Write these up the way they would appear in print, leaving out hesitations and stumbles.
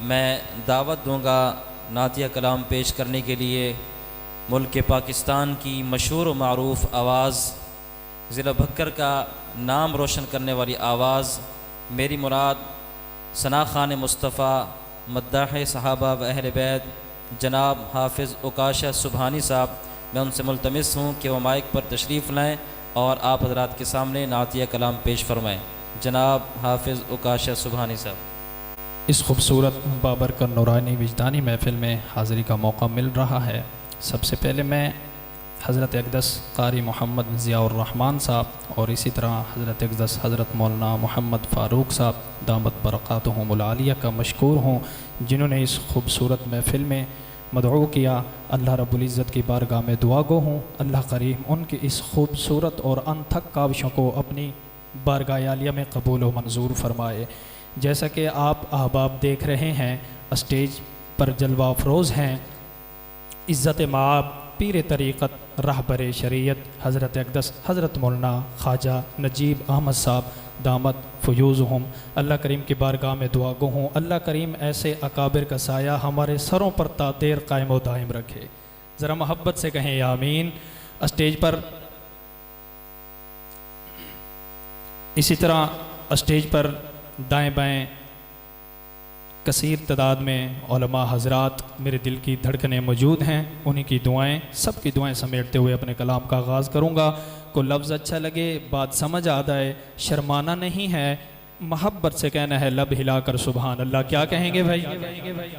मैं दावत दूंगा नातिया कलाम पेश करने के लिए मुल्क पाकिस्तान की मशहूर व मारूफ़ आवाज़, ज़िला भक्कर का नाम रोशन करने वाली आवाज़, मेरी मुराद सना खान मुस्तफ़ा मद्दाह सहाबा व अहल बैत जनाब हाफिज़ उकाशा सुबहानी साहब, मैं उनसे मुल्तमिस हूँ कि वह माइक पर तशरीफ़ लाएँ और आप हज़रात के सामने नातिया कलाम पेश फरमाएँ। जनाब हाफिज़ उकाशा सुबहानी साहब। इस खूबसूरत बाबरकत नूरानी विजदानी महफ़िल में हाज़िरी का मौका मिल रहा है। सबसे पहले मैं हज़रत अक़दस क़ारी मोहम्मद ज़ियाउर रहमान साहब और इसी तरह हज़रत अक़दस हज़रत मौलाना मोहम्मद फ़ारूक साहब दामत बरक़ातुहुमुल आलिया का मशकूर हूँ, जिन्होंने इस खूबसूरत महफ़िल में मदऊ किया। अल्लाह रब्बुल इज़्ज़त की बारगाह में दुआ गो हूँ, अल्लाह करीम उनकी इस खूबसूरत और अनथक काविशों को अपनी बारगाह आलिया में कबूल व मंजूर फरमाए। जैसा कि आप अहबाब देख रहे हैं, स्टेज पर जलवा अफरोज़ हैं इज़्ज़त माब पीर तरीक़त रहबर शरीयत हज़रत अक़दस हज़रत मौलाना ख्वाजा नजीब अहमद साहब दामत फ़ुयूज़हुम। अल्लाह करीम की बारगाह में दुआ गो हूँ, अल्लाह करीम ऐसे अकाबिर का साया हमारे सरों पर तादेर कायम व दायम रखे। ज़रा मोहब्बत से कहें आमीन। स्टेज पर इसी तरह स्टेज पर दाएं बाएं कसीर तादाद में उलमा हज़रात मेरे दिल की धड़कनें मौजूद हैं, उन्हीं की दुआएं, सब की दुआएं समेटते हुए अपने कलाम का आगाज़ करूँगा। को लफ्ज़ अच्छा लगे, बात समझ आ जाए, शर्माना नहीं है, मोहब्बत से कहना है लब हिलाकर सुबहान अल्लाह। क्या कहेंगे भाई?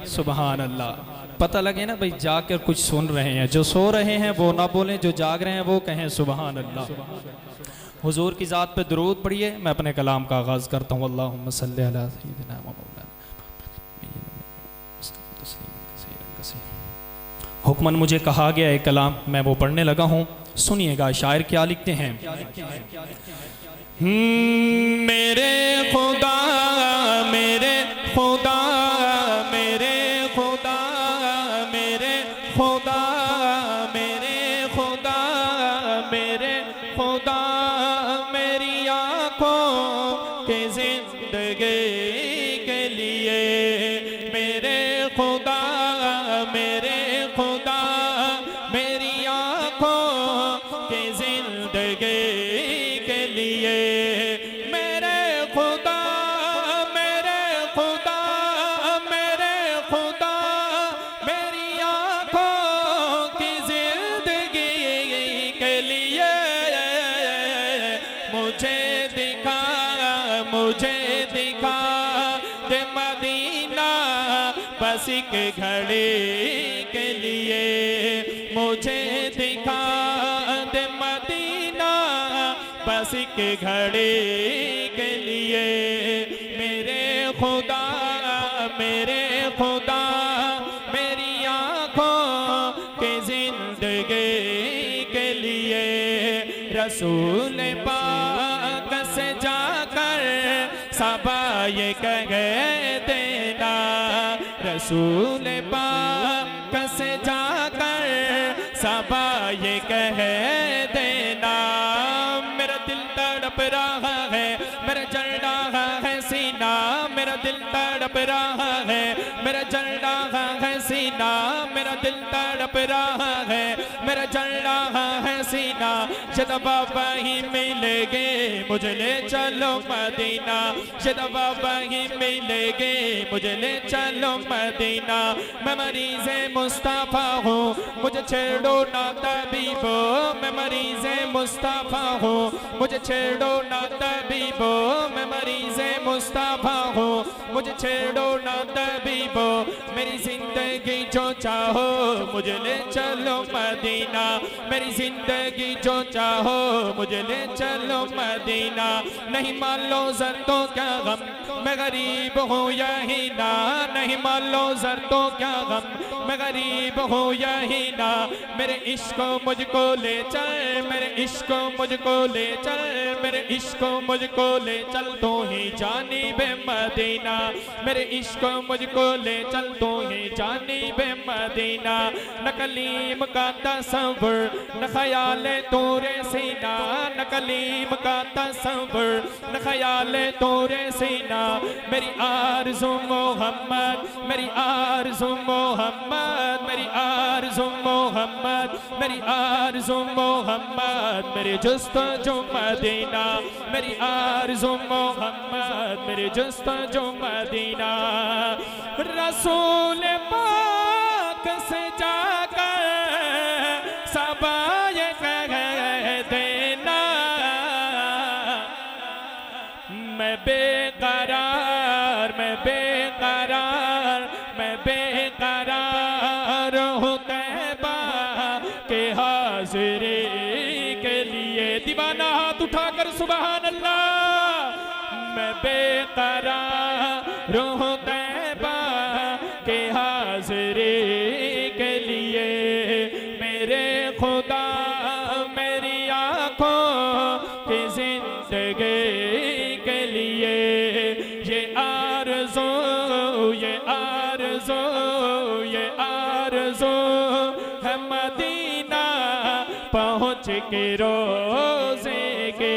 सुबहान अल्लाह। पता लगे ना भाई जाकर कुछ सुन रहे हैं, जो सो रहे हैं वो ना बोलें, जो जाग रहे हैं वो कहें सुबहान अल्लाह। हुजूर की ज़ात पे दुरूद पढ़िए। मैं अपने कलाम का आगाज़ करता हूँ। अल्लाहुम्मा सल्लि अला सय्यिदिना मौलाना। हुक्मन मुझे कहा गया है कलाम, मैं वो पढ़ने लगा हूँ, सुनिएगा शायर क्या लिखते हैं। मेरे खुदा मेरे खुदा मेरे खुदा मेरे खुदा मेरे खुदा मेरे खुदा मेरी आँखों के जिंदगी के लिए, मेरे खुदा मेरे खुदा मेरी आँखों के जिंदगी के लिए, मेरे खुदा मेरे खुदा मेरे खुदा मेरी आँखों की जिंदगी के लिए, मुझे दिखा दे मदीना बस एक घड़ी के लिए, मुझे दिखा दे मदीना बस एक घड़ी के लिए, मेरे खुदा मेरी आँखों के जिंदगी के लिए, रसूल पाक से जाकर सबा ये कह देना, रसूल पाक से जाकर सबा ये कह देना, मेरा दिल तड़प रहा है, मेरा जल रहा है सीना, मेरा दिल तड़प रहा है, मेरा जल रहा है सीना, मेरा दिल तड़प रहा है, मेरा जल रहा है सीना, शायद बाबा ही मिलेंगे मुझे ले चलो मदीना, शायद बाबा ही मिलेंगे मुझे ले चलो मदीना, मैं मरीज़ मुस्तफ़ा हूँ मुझे छेड़ो ना तबीबो, मैं मरीज़ मुस्तफ़ा हूँ मुझे छेड़ो ना तबीबो, मैं मरीज़ मुस्तफ़ा हूँ मुझे छेड़ो ना तबीबो, मेरी ज़िंदगी जो चाहो मुझे ले चलो मदीना, मेरी ज़िंदगी जो चाहो मुझे ले चलो मदीना, नहीं मान लो ज़र तो क्या गम मैं गरीब हूँ यही ना, नहीं मान लो ज़र तो क्या गम मैं गरीब हूँ यही ना, मेरे इश्क मुझको ले चल, मेरे इश्क मुझको ले चल, मेरे इश्क मुझको ले चल तो ही जानिबे मदीना, मेरे इश्क मुझको ले चल तो ही जानिबे मदीना, न कलीम का तसव्वुर न ख्याल तोरे सीना, न कलीम का तसव्वुर न ख्याल तोरे सीना, मेरी आरज़ू मोहम्मद मोहम्मद, मेरी आरज़ू मोहम्मद, मेरी आरज़ू मोहम्मद, मेरी आरज़ू मोहम्मद, मेरे जुस्तजू मदीना, मेरी आरज़ू मोहम्मद, मेरे जुस्तजू मदीना। रसूल पाक से जाकर सबा ये कह देना, मैं बेकरार, मैं बेकरार, मैं बेकरार हूँ तैबा के हाज़िरी के लिए। दीवाना हाथ उठाकर सुभान अल्लाह। मैं बेकरार हूँ तैबा के हाज़िरी के लिए। मेरे खुदा मेरी आँखों की जिंदगी के लिए। ये आरज़ू, ये आरज़ू, ये आरज़ू है मदीना पहुँच के रोज़े के।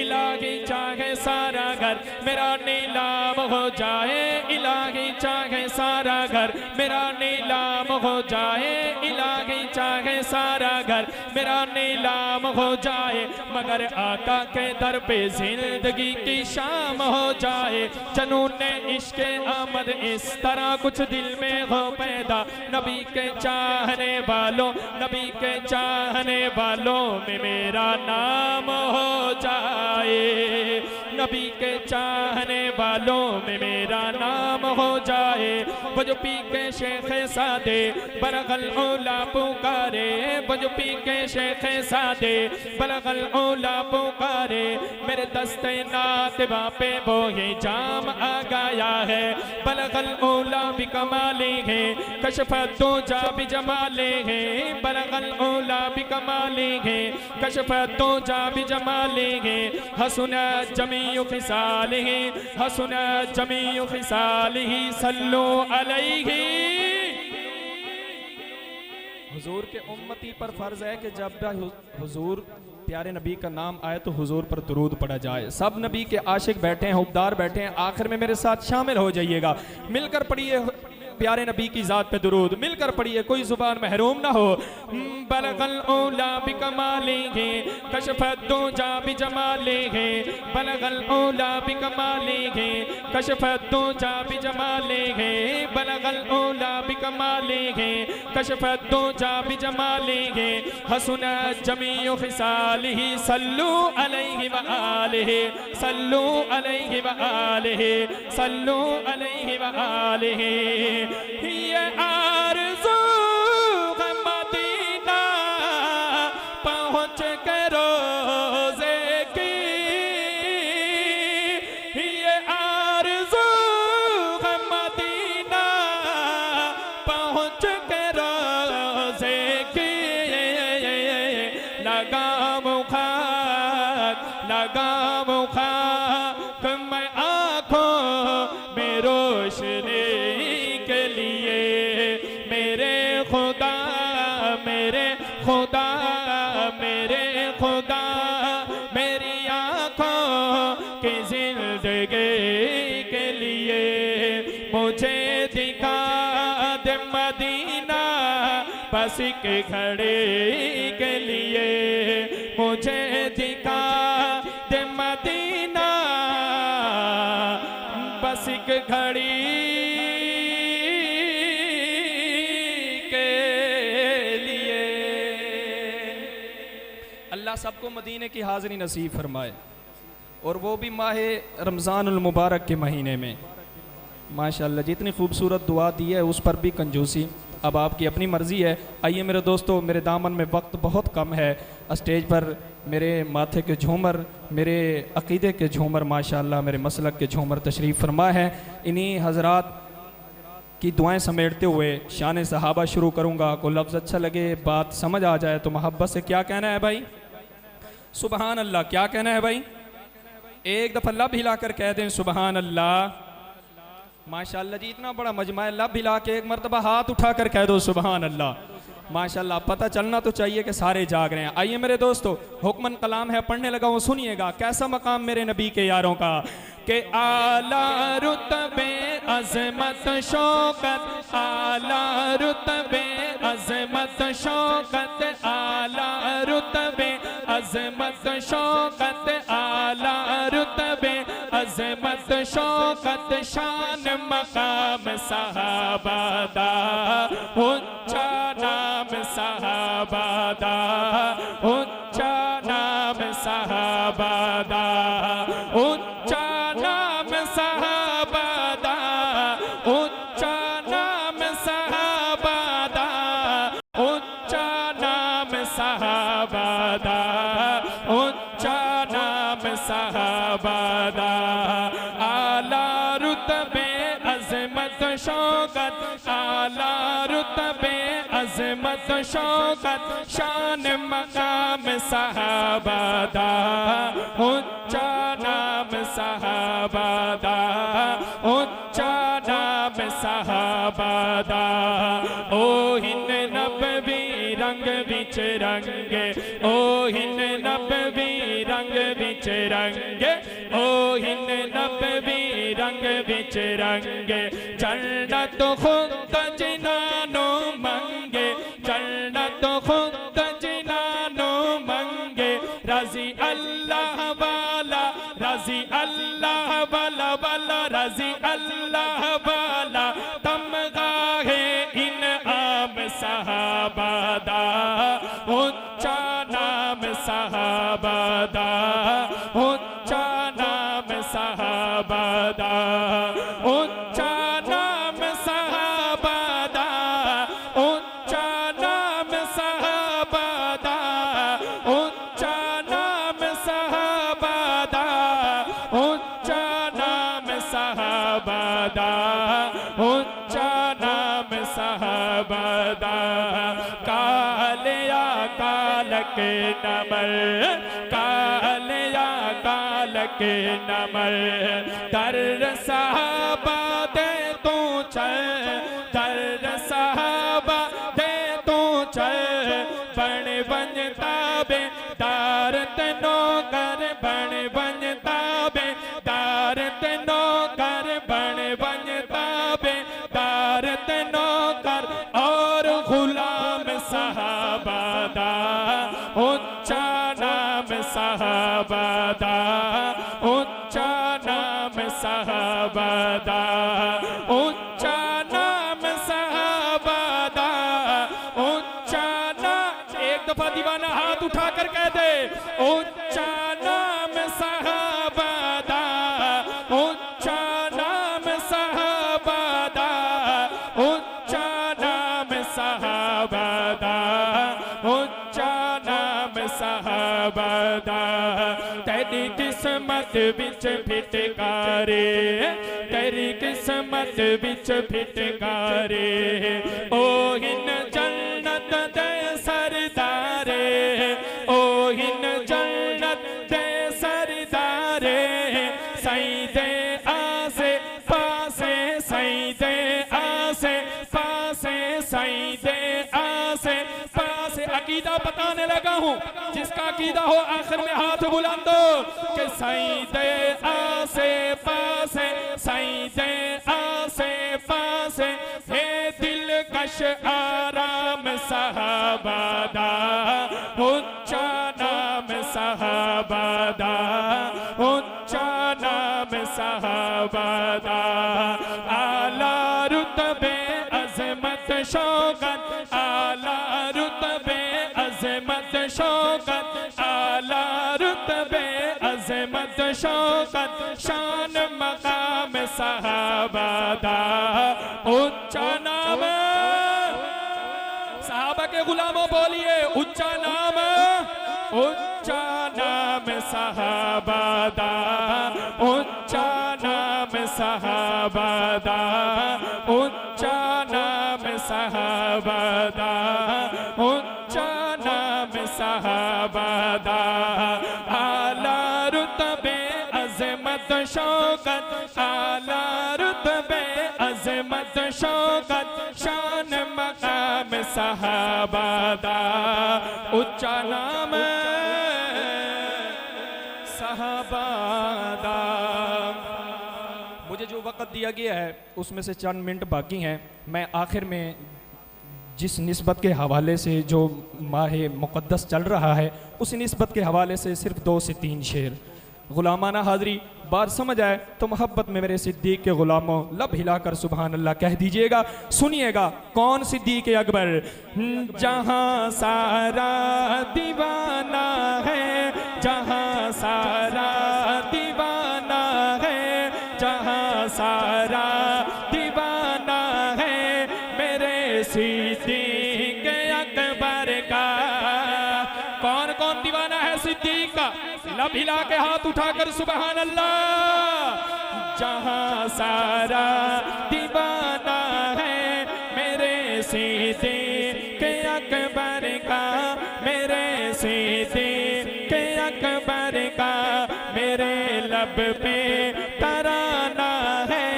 इलाही चाहे सारा घर मेरा नीलाम हो जाए, इलाही चाहे सारा घर मेरा नीलाम हो जाए, इलाही चाहे सारा घर मेरा नीलाम हो जाए, मगर आका के दर पे जिंदगी की शाम हो जाए। जनून इश्क़ आमद इस तरह कुछ दिल में हो पैदा, नबी के चाहने वालों, नबी के चाहने वालों में मेरा नाम हो जाए, नबी के चाहने वालों में मेरा नाम हो जाए। वो जो पी के शेख सादे बलगल औला पुकारे, वो जो पी के शेख सादे बलगल औला पुकारे, मेरे दस्ते नातिबा पे वो ये जाम आ गया है। बलगल औला भी कमाले हैं, कशफत दो जा भी जमाले हैं, बलगल औला भी कमाले हैं, कशफत दो जा भी जमाले हैं। हसना जमीउ खिसालिही, हसना जमीउ खिसालिही, सल्लु अलैहि। हुजूर के उम्मती पर फर्ज है कि जब हुजूर प्यारे नबी का नाम आए तो हुजूर पर दुरूद पढ़ा जाए। सब नबी के आशिक बैठे हैं, हुब्बार बैठे हैं, आखिर में मेरे साथ शामिल हो जाइएगा। मिलकर पढ़िए प्यारे नबी की जात पे दुरूद, मिलकर पढ़िए, कोई जुबान महरूम ना हो। बलगल औला भी कमालेंगे, कशफत दो जा भी जमालेंगे, बलगल औला भी कमालेंगे, कशफत दो जा भी जमालेंगे, बलगल औला भी कमालेंगे, कशफत दो जा भी जमालेंगे। हसना जमीउ खिसालिही, सल्लु अलैहि व आलिहि, सल्लु अलैहि व आलिहि, सल्लु अलैहि व आलिहि। ये आरज़ू है मदीना पहुँच के रोज़े की, ये आरज़ू है मदीना पहुँच के रोज़े की। लगाम खाक, लगाम खाक मैं आँखों में रोशनी के लिए। मेरे खुदा, मेरे खुदा, मेरे खुदा, मेरी आँखों की जिंदगी के लिए। मुझे दिखा दे मदीना बस एक घड़ी के लिए, मुझे दिखा दे मदीना बस एक घड़ी के लिए। अल्लाह सबको मदीने की हाज़िरी नसीब फरमाए, और वो भी माह रमज़ानुल मुबारक के महीने में। माशाअल्लाह जितनी खूबसूरत दुआ दी है उस पर भी कंजूसी। अब आपकी अपनी मर्ज़ी है। आइए मेरे दोस्तों, मेरे दामन में वक्त बहुत कम है। स्टेज पर मेरे माथे के झूमर, मेरे अक़ीदे के झूमर, माशाअल्लाह मेरे मसलक के झूमर तशरीफ़ फरमा है। इन्हीं हज़रात की दुआएं समेटते हुए शान सहाबा शुरू करूँगा। कोई लफ्ज़ अच्छा लगे, बात समझ आ जाए तो मोहब्बत से क्या कहना है भाई? सुबहान अल्लाह। क्या कहना है भाई? एक दफ़ा लब हिलाकर कह दें सुबहान अल्लाह। माशाअल्लाह जी, इतना बड़ा मजमा है, लब हिला के एक मरतबा हाथ उठाकर कह दो सुबहान अल्लाह। माशाअल्लाह, पता चलना तो चाहिए कि सारे जाग रहे हैं। आइए मेरे दोस्तों, हुक्मन कलाम है, पढ़ने लगा हूँ, सुनिएगा कैसा मकाम मेरे नबी के यारों का। के आला रुतबे अज़मत शौकत, आला रुतबे अज़मत शौकत, आला रुतबे अज़मत शौकत, आला रुतबे अज़मत शौकत, शान मकाम सहाबा दा, ऊंचा नाम सहाबा दा, ऊंचा नाम सहाबा दा, ऊंचा नाम सहाबा दा, ऊंचा नाम सहाबा दा, ऊंचा नाम सहाबा दा, ऊंचा नाम सहाबा दा, आला रुतबे अज़मत शौकत, आला रुतबे अज़मत शौकत, शान मकाम सहाबा दा, ऊंचा नाम सहाबा दा, ऊंचा नाम सहाबा दा, ओ हिंद नबवी रंग विच रंगे, ओ हिंद नबवी रंग विच रंगे, ओ हिंद नबवी रंग विच रंगे, जन्नत खुद जिनानो मंगे, जन्नत खुद जिनानो मंगे, राजी अल्लाह वाला, राजी अल्लाह वाला, वाला राजी अल्लाह वाला, तमगाहे इन आम सहाबा दा, ऊंचा नाम सहाबा दा, ऊंचा नाम सहाबा दा, ऊंचा नाम सहाबा दा, ऊंचा नाम सहाबा दा, ऊंचा नाम सहाबा दा, ऊंचा नाम सहाबा दा, ऊंचा नाम सहाबा दा, कालिया कालक नमर, कालिया कालक नमर, दर सहाबा दे तू चल, दर सहाबा दे तू चल, बन बनता बे दार तेनो कर, बन बनता बे दार तेनो कर, बन बनता बे दार तेनो कर, और गुलाम सहाबा दा, ऊंचा नाम सहाबा दा, ऊंचा नाम सहाबा दा, ऊंचा नाम सहाबा दा, ऊंचा नाम, एक दफा दीवाना हाथ उठाकर कह दे, ऊंचा नाम सहाबा दा, ऊंचा नाम सहाबा दा, ऊंचा नाम सहाबा दा, ऊंचा नाम सहाबा दा, तेरी किस्मत विच फिटकारे, तेरी किस्मत विच फिटकारे, ओ हिन जन्नत दे सरदारे, ओ हिन जन्नत दे सरदारे, सई दे आसे पासे, सई दे आसे पासे, सई दे आसे पासे, अकीदा बताने लगा हूँ, जिसका अकीदा हो आखिर में हाथ बुलंदो, कि सई दे आसे पासे, सई दे आसे पासे, हे दिलकश आराम सहाबा दा, ऊंचा नाम सहाबा दा, ऊंचा नाम सहाबा दा, आला रुतबे अज़मत शौकत, आला रुतबे अज़मत शौकत, आला रुतबे अज़मत शौकत, शान मकाम सहाबा दा, ऊंचा नाम, सहाबा के गुलामों बोलिए ऊंचा नाम, ऊंचा नाम सहाबा दा, ऊंचा नाम सहाबा दा, ऊंचा नाम सहाबा दा, ऊंचा नाम सहाबा दा, आला रुतबे अज़मत शौकत, आला रुतबे अज़मत शौकत, शान मकाम सहाबा दा, ऊंचा नाम सहाबा दा। दिया गया है उसमें से चंद मिनट बाकी हैं। मैं आखिर में जिस निस्बत के हवाले से जो माह मुक़द्दस चल रहा है उस निस्बत के हवाले से सिर्फ 2 से 3 शेर। ग़ुलामाना हाज़री, बात समझ आए तो मोहब्बत में मेरे सिद्दीक़ के ग़ुलामों लब हिलाकर सुबहान अल्लाह कह दीजिएगा। सुनिएगा कौन सिद्दीक़ अकबर। जहाँ सारा दीवाना है, जहाँ सारा दीवाना है, जहाँ सारा दीवाना है मेरे सिद्दीक़ अकबर का। कौन कौन दीवाना है सिद्दीक़ का? लब हिला के हाथ उठाकर सुबहान अल्लाह। जहाँ सारा दीवाना है मेरे सिद्दीक़ अकबर का, मेरे सिद्दीक़ अकबर का। मेरे लब पे तराना है,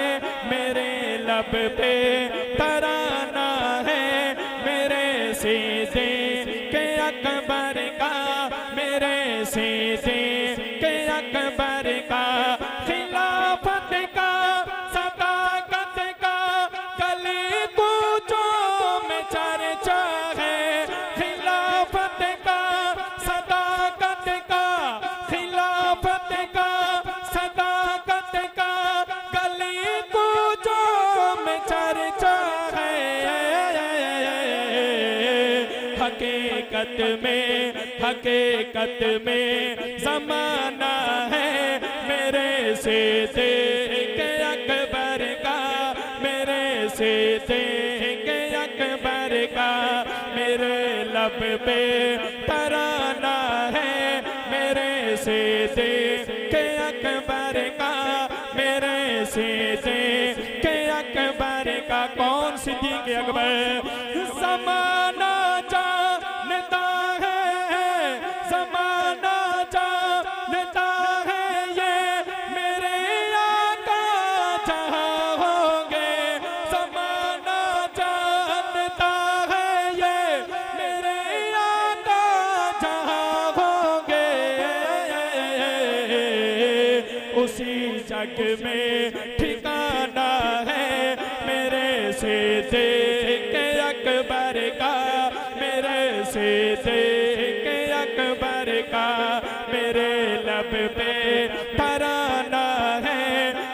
मेरे लब पे तराना है मेरे सिद्दीक़ अकबर का, मेरे सिद्दीक़ अकबर का। खिलाफत का सदाकत का गली कूचों में चर्चा है। खिलाफत का सदाकत का, खिलाफत का सदाकत का गली कूचों में चर्चा है। हकीकत में ज़माना है मेरे सिद्दीक़ अकबर का, मेरे सिद्दीक़ अकबर का। मेरे लब पे तराना है मेरे सिद्दीक़ अकबर का, मेरे सिद्दीक़ अकबर का। कौन सिद्दीक़ अकबर? ज़माना जानता है, ज़माना जानता है ये मेरे आका जहाँ होंगे। ज़माना जानता है ये मेरे आका जहाँ होंगे। उसी जग में ठिकाना है मेरे सिद्दीक़ अकबर का, मेरे सिद्दीक़ अकबर का। मेरे लब पे तराना है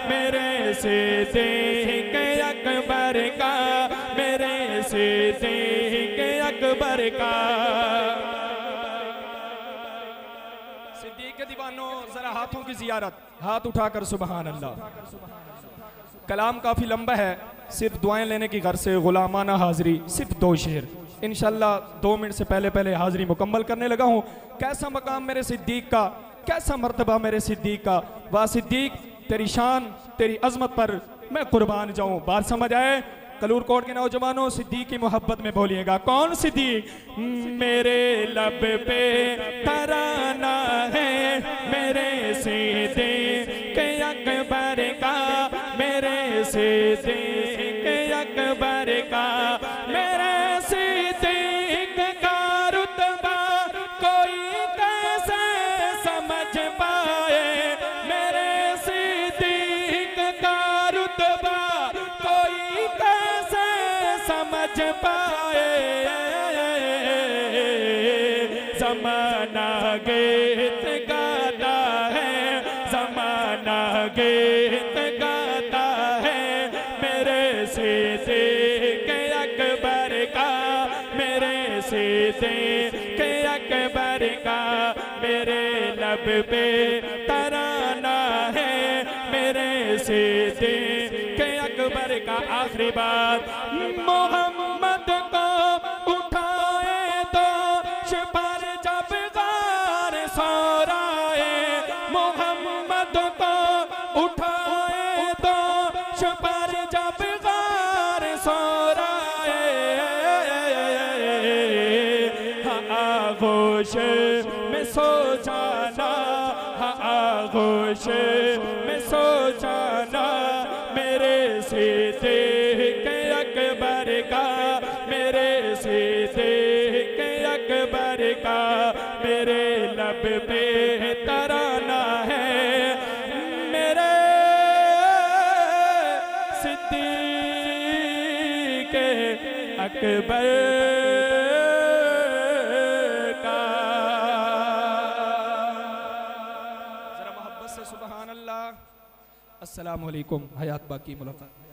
मेरे सिद्दीक़ अकबर का, मेरे सिद्दीक़ अकबर का। सिद्दीक़ दीवानों जरा हाथों की ज़ियारत, हाथ उठाकर सुबहान अल्लाह। कलाम काफ़ी लंबा है, सिर्फ दुआएं लेने की घर से ग़ुलामाना हाज़री सिर्फ 2 शेर। इंशाल्लाह 2 मिनट से पहले हाज़री मुकम्मल करने लगा हूँ। कैसा मकाम मेरे सिद्दीक़ का, कैसा मर्तबा मेरे सिद्दीक़ का। वाह सिद्दीक़ तेरी शान तेरी अज़मत पर मैं कुर्बान जाऊँ। बात समझ आए? कलूर कोट के नौजवानों सिद्दीक़ की मोहब्बत में बोलिएगा। कौन सिद्दीक़? मेरे लब पे तराना है मेरे सिद्दीक़ अकबर का, मेरे सिद्दीक़ अकबर का। मेरे सिद्दीक़ का रुतबा कोई कैसे समझ पाए, मेरे सिद्दीक़ का रुतबा कोई कैसे समझ पाए। ज़माना गीत गाता है, ज़माना गीत गाता है मेरे सिद्दीक़ अकबर का, मेरे सिद्दीक़ अकबर का। मेरे लब पे तराना है मेरे सिद्दीक़ अकबर का। आखिरी बात, मोहम्मद को उठाए तो शिपर जब गार सोराए, मोहम्मद को उठाए तो शिपर जब गार सोराए। हाँ आगोश में सो जाना, हाँ आगोश में सो जाना मेरे सिद्दीक़ अकबर का, मेरे सिद्दीक़ अकबर का। मेरे लब पे तराना है मेरे अकबर का। जरा मोहब्बत से सुबहान अल्लाह। अस्सलाम वालेकुम। हयात बाकी मुलाकात।